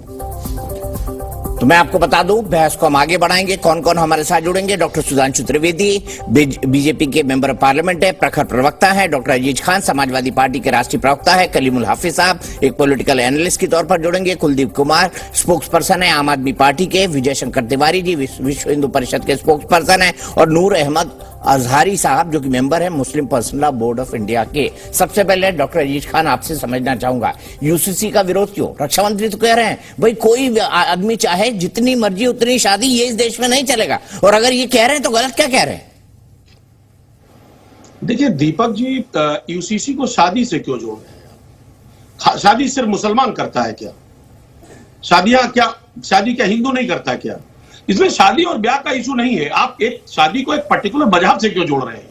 तो मैं आपको बता दूं, बहस को हम आगे बढ़ाएंगे। कौन कौन हमारे साथ जुड़ेंगे? डॉक्टर सुधांशु त्रिवेदी, बीजेपी के मेंबर ऑफ पार्लियामेंट है, प्रखर प्रवक्ता है। डॉक्टर अजीज खान, समाजवादी पार्टी के राष्ट्रीय प्रवक्ता है। कलीमुल हाफिज साहब एक पॉलिटिकल एनालिस्ट के तौर पर जुड़ेंगे। कुलदीप कुमार स्पोक्स पर्सन है आम आदमी पार्टी के। विजय शंकर तिवारी जी विश्व हिंदू परिषद के स्पोक्स पर्सन है। और नूर अहमद अजहरी साहब जो कि मेंबर है Muslim personal law board of India के। सबसे पहले डॉक्टर अजीज खान, आपसे समझना चाहूंगा, यूसीसी का विरोध क्यों? रक्षा मंत्री तो कह रहे हैं भाई कोई आदमी चाहे जितनी मर्जी उतनी शादी, ये इस देश में नहीं चलेगा। और अगर ये कह रहे हैं तो गलत क्या कह रहे हैं? देखिए दीपक जी, यूसीसी को शादी से क्यों जोड़ रहे हैं? शादी सिर्फ मुसलमान करता है क्या? शादी क्या हिंदू नहीं करता है क्या? इसमें शादी और ब्याह का इशू नहीं है। आप एक शादी को एक पर्टिकुलर मजहब से क्यों जोड़ रहे हैं?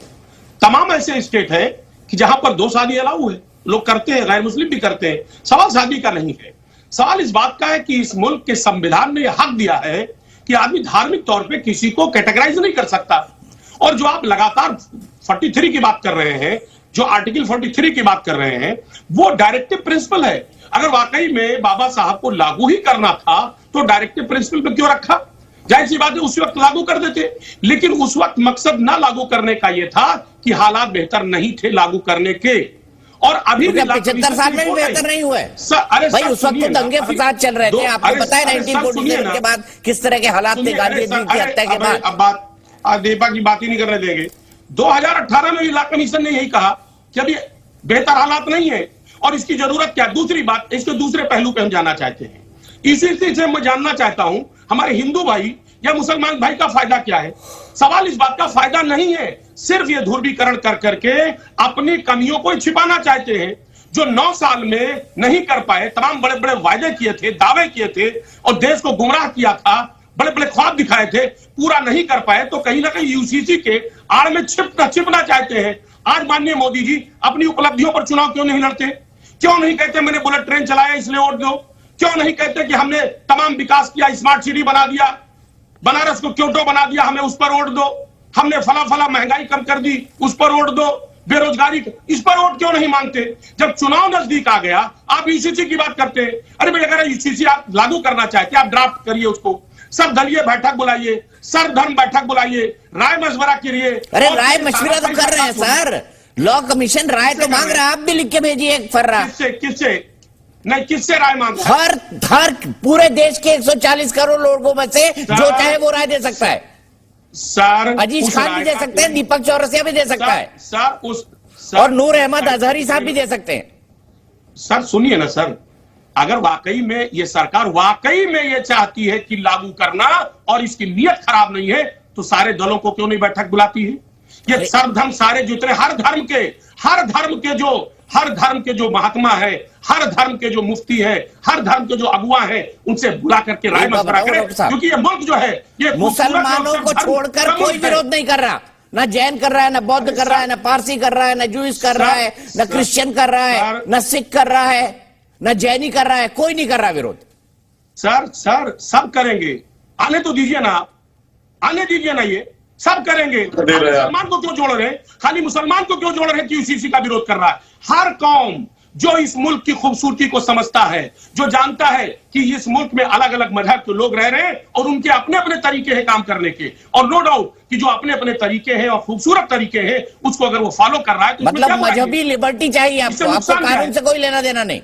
तमाम ऐसे स्टेट है कि जहां पर 2 शादी अलाउ है, लोग करते हैं, गैर मुस्लिम भी करते हैं। सवाल शादी का नहीं है। सवाल इस बात का है कि इस मुल्क के संविधान ने यह हक दिया है कि आदमी धार्मिक तौर पे किसी को कैटेगराइज नहीं कर सकता। और जो आप लगातार 43 की बात कर रहे हैं, जो आर्टिकल 43 की बात कर रहे हैं, वो डायरेक्टिव प्रिंसिपल है। अगर वाकई में बाबा साहब को लागू ही करना था तो डायरेक्टिव प्रिंसिपल पे क्यों रखा? जाहिर सी बात है उस वक्त लागू कर देते, लेकिन उस वक्त मकसद ना लागू करने का यह था कि हालात बेहतर नहीं थे लागू करने के। और अभी भी 75 साल में भी बेहतर नहीं हुए। अरे भाई उस वक्त तो दंगे फसाद चल रहे थे, आपको पता है 1947 के बाद किस तरह के हालात थे गांधी जी की हत्या के बाद। अब बात दीपा की बात ही नहीं करने देंगे। 2018 में लॉ कमीशन ने यही कहा कि अभी बेहतर हालात नहीं है और इसकी जरूरत क्या। दूसरी बात, इसके दूसरे पहलू पे हम जाना चाहते हैं। इसी से मैं जानना चाहता हूं हमारे हिंदू भाई या मुसलमान भाई का फायदा क्या है? सवाल इस बात का फायदा नहीं है, सिर्फ ये ध्रुवीकरण कर करके अपनी कमियों को छिपाना चाहते हैं। जो 9 साल में नहीं कर पाए, तमाम बड़े बड़े वायदे किए थे, दावे किए थे और देश को गुमराह किया था, बड़े बड़े ख्वाब दिखाए थे, पूरा नहीं कर पाए, तो कहीं ना कहीं यूसीसी के आड़ में छिपना चाहते हैं। आज माननीय मोदी जी अपनी उपलब्धियों पर चुनाव क्यों नहीं लड़ते? क्यों नहीं कहते मैंने बुलेट ट्रेन चलाया इसलिए वोट दो? क्यों नहीं कहते कि हमने तमाम विकास किया, स्मार्ट सिटी बना दिया, बनारस को क्योटो बना दिया, हमें उस पर वोट दो, हमने फला महंगाई कम कर दी, उस पर वोट दो, बेरोजगारी, इस पर वोट क्यों नहीं मांगते? जब चुनाव नजदीक आ गया आप यूसीसी की बात करते हैं। अरे भाई अगर यूसीसी आप लागू करना चाहते हैं, आप ड्राफ्ट करिए उसको, सब दलीय बैठक बुलाइए, सर्वधर्म बैठक बुलाइए, राय मशवरा करिए। अरे राय मशवरा तो कर रहे हैं सर, लॉ कमीशन राय तो मांग रहा है, आप भी लिख के भेजिए एक फर्रा। किससे राय मांग? हर पूरे देश के 140 करोड़ लोगों में से जो चाहे वो राय दे सकता है। सर अजीज खान भी दे सकते हैं, दीपक चौरसिया भी दे सकता है सर, और नूर अहमद अजहरी साहब भी दे सकते हैं। सर सुनिए ना सर, अगर वाकई में ये सरकार वाकई में ये चाहती है कि लागू करना और इसकी नीयत खराब नहीं है तो सारे दलों को क्यों नहीं बैठक बुलाती है? ये सर्वधर्म सारे जितने हर धर्म के जो महात्मा है, हर धर्म के जो मुफ्ती है, हर धर्म के जो अगुआ है, उनसे बुला करके राय मशवरा करें, क्योंकि ये मुल्क जो है ये मुसलमानों को छोड़कर कोई विरोध नहीं कर रहा। ना जैन कर रहा है, ना बौद्ध कर रहा है, ना पारसी कर रहा है, ना जूइश कर रहा है, ना क्रिश्चियन कर रहा है, ना सिख कर रहा है, ना जैनी कर रहा है, कोई नहीं कर रहा विरोध। सर सब करेंगे, आने तो दीजिए ना, आने दीजिए ना, ये सब करेंगे। मुसलमान को क्यों जोड़ रहे हैं? खाली मुसलमान को क्यों जोड़ रहे हैं कि यूसीसी का विरोध कर रहा है? हर कौम जो इस मुल्क की खूबसूरती को समझता है, जो जानता है कि इस मुल्क में अलग अलग मजहब के लोग रह रहे हैं और उनके अपने अपने तरीके हैं काम करने के, और नो डाउट कि जो अपने अपने तरीके हैं और खूबसूरत तरीके हैं उसको अगर वो फॉलो कर रहा है तो मतलब मजहबी लिबर्टी चाहिए आपको कानून से कोई लेना देना नहीं।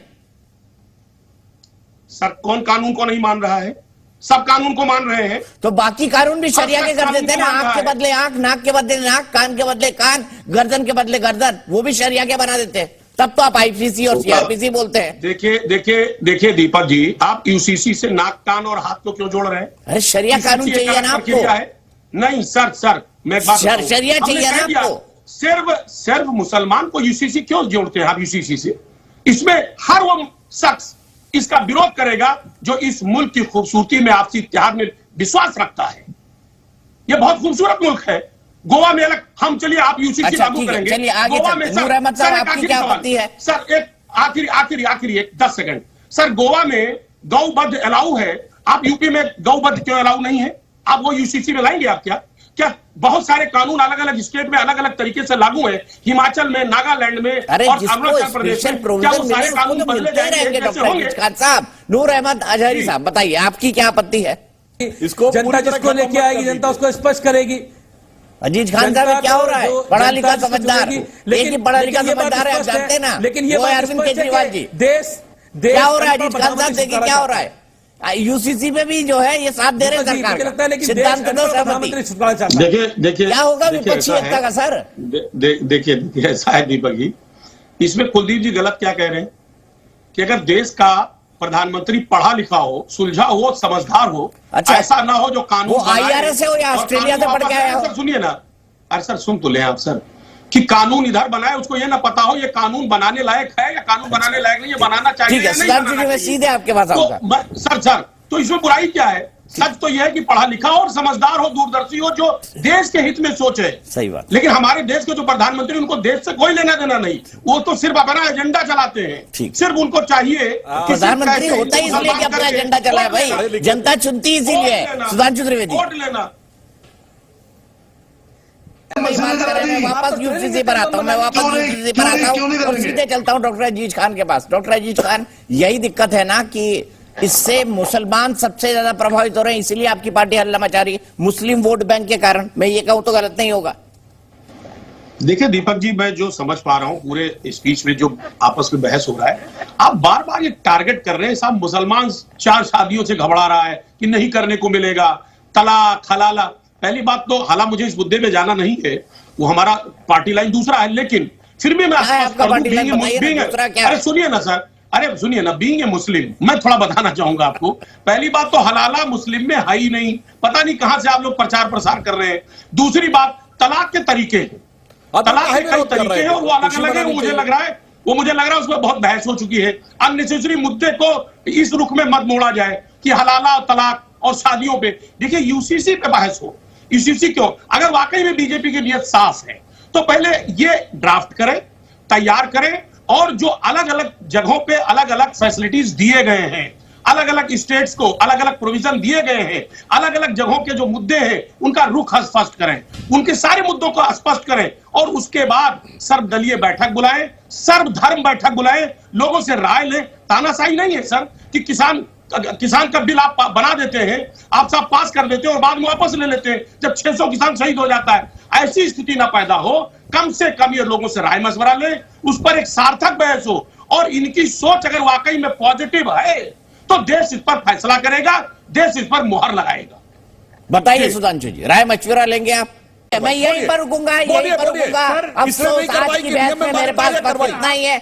सर कौन कानून को नहीं मान रहा है? सब कानून को मान रहे हैं। तो बाकी कानून भी शरिया के कर देते हैं ना, आंख के बदले आंख, नाक के बदले नाक, कान के बदले कान, गर्दन के बदले गर्दन, वो भी शरिया के बना देते हैं। तब तो आप आईपीसी और सीआरपीसी बोलते हैं। देखिए दीपक जी, आप यूसीसी से नाक, कान और हाथ को क्यों जोड़ रहे हैं? अरे शरिया कानून चाहिए ना आपको? नहीं सर मैं शरिया चाहिए ना आपको? सिर्फ मुसलमान को यूसीसी क्यों जोड़ते हैं आप यूसीसी से? इसमें हर वो शख्स इसका विरोध करेगा जो इस मुल्क की खूबसूरती में, आपसी इत्तेहाद में विश्वास रखता है। यह बहुत खूबसूरत मुल्क है। गोवा में अलग, हम चलिए आप यूसीसी लागू करेंगे। चलिए आगे नूर अहमद साहब आपकी क्या आपत्ति है? सर एक आखिरी 10 सेकंड। सर गोवा में गौवध अलाउ है, आप यूपी में गौवध क्यों अलाउ नहीं है? आप वो यूसीसी में लाएंगे आप क्या? क्या बहुत सारे कानून अलग अलग स्टेट में अलग अलग तरीके से लागू है, हिमाचल में, नागालैंड में अरे और जिसको अरुणाचल प्रदेश स्पेशल में, क्या वो प्रोविजन मिले सारे उसको कानून तो बदले मिलते जाएंगे, रहेंगे। कैसे डॉक्टर होंगे? अजीज खान साहब, नूर अहमद अजहरी साहब, बताइए आपकी क्या आपत्ति है? इसको जनता जिसको लेके आएगी जनता उसको स्पष्ट करेगी। अजीज खान साहब क्या हो रहा है? पढ़ा लिखा समझदार, लेकिन पढ़ा लिखा समझदार है, आप जानते हैं ना, लेकिन ये वो है अरविंद केजरीवाल जी। क्या हो रहा है अजीज खान साहब? देखिए क्या हो रहा है, यूसीसी में भी जो है ये साथ दे रहे हैं सरकार का, सिद्धांत तो सहमति। देखिए क्या होगा विपक्षी एकता का सर? देखिए ऐसा है दीपक जी, इसमें कुलदीप जी गलत क्या कह रहे हैं कि अगर देश का प्रधानमंत्री पढ़ा लिखा हो, सुलझा हो, समझदार हो, अच्छा, ऐसा ना हो जो कानून वो IRS से हो या ऑस्ट्रेलिया से पढ़ के आया हो। सर सुनिए ना, अरे सर सुन तो ले आप सर, कि कानून इधर बनाए, उसको ये ना पता हो ये कानून बनाने लायक है या कानून बनाने लायक नहीं, ये बनाना चाहिए ठीक है, या नहीं सुधांशु जी बनाना मैं चाहिए। सीधे आपके पास आऊंगा। सर तो इसमें बुराई क्या है? सच तो यह है कि पढ़ा लिखा और समझदार हो, दूरदर्शी हो, जो देश के हित में सोचे। सही बात। लेकिन हमारे देश के जो प्रधानमंत्री, उनको देश से कोई लेना देना नहीं, वो तो सिर्फ अपना एजेंडा चलाते हैं। सिर्फ उनको चाहिए, प्रधानमंत्री होता ही इसलिए कि अपना एजेंडा चलाए भाई, जनता चुनती इसीलिए है। सुधांशु त्रिवेदी, वोट लेना। मैं वापस यूसीसी पर आता हूँ, और सीधे चलता हूँ डॉक्टर अजीज खान के पास। डॉक्टर अजीज खान, यही दिक्कत है ना कि इससे मुसलमान सबसे ज्यादा प्रभावित हो रहे हैं, इसीलिए आपकी पार्टी हल्ला मचा रही है, मुस्लिम वोट बैंक के कारण। मैं ये कहूँ तो गलत नहीं होगा? देखिए दीपक जी, मैं जो समझ पा रहा हूँ पूरे स्पीच में जो आपस में बहस हो रहा है, आप बार बार ये टारगेट कर रहे हैं साहब, मुसलमान 4 शादियों से घबरा रहा है कि नहीं करने को मिलेगा, तलाक हलाला। पहली बात तो हाला मुझे इस मुद्दे में जाना नहीं है, वो हमारा पार्टी लाइन दूसरा है, लेकिन फिर भी मैं अरे सुनिए ना सर, अरे सुनिए ना, बीइंग ए मुस्लिम मैं थोड़ा बताना चाहूंगा आपको। पहली बात तो हलाला मुस्लिम में है ही नहीं, पता नहीं कहां से आप लोग प्रचार प्रसार कर रहे हैं। दूसरी बात, तलाक के तरीके हैं, तलाक के कई तरीके हैं और वो अलग अलग है। मुझे लग रहा है उसमें बहुत बहस हो चुकी है। अननेसेसरी मुद्दे को इस रुख में मत मोड़ा जाए कि हलाला और तलाक और शादियों पे। देखिए यूसीसी पे बहस हो, यूसीसी क्यों? अगर वाकई में बीजेपी की नियत साफ है तो पहले ये ड्राफ्ट करें, तैयार करें, और जो अलग अलग जगहों पे अलग अलग फैसिलिटीज दिए गए हैं, अलग अलग स्टेट्स को अलग अलग प्रोविजन दिए गए हैं, अलग अलग जगहों के जो मुद्दे हैं उनका रुख स्पष्ट करें, उनके सारे मुद्दों को स्पष्ट करें, और उसके बाद सर्वदलीय बैठक बुलाएं, सर्वधर्म बैठक बुलाएं, लोगों से राय लें। तानाशाही नहीं है सर कि किसान का बिल आप बना देते हैं, आप सब पास कर देते हैं और बाद में वापस ले लेते हैं जब 600 किसान शहीद हो जाता है। ऐसी स्थिति ना पैदा हो, कम से कम ये लोगों से राय मशवरा ले, उस पर एक सार्थक बहस हो, और इनकी सोच अगर वाकई में पॉजिटिव है तो देश इस पर फैसला करेगा, देश इस पर मुहर लगाएगा। बताइए सुधांशु जी, राय मशवरा लेंगे आप? मैं यहीं पर रुकूंगा, यहीं पर रुकूंगा। अफसोस आज की बहस में मेरे पास इतना ही है।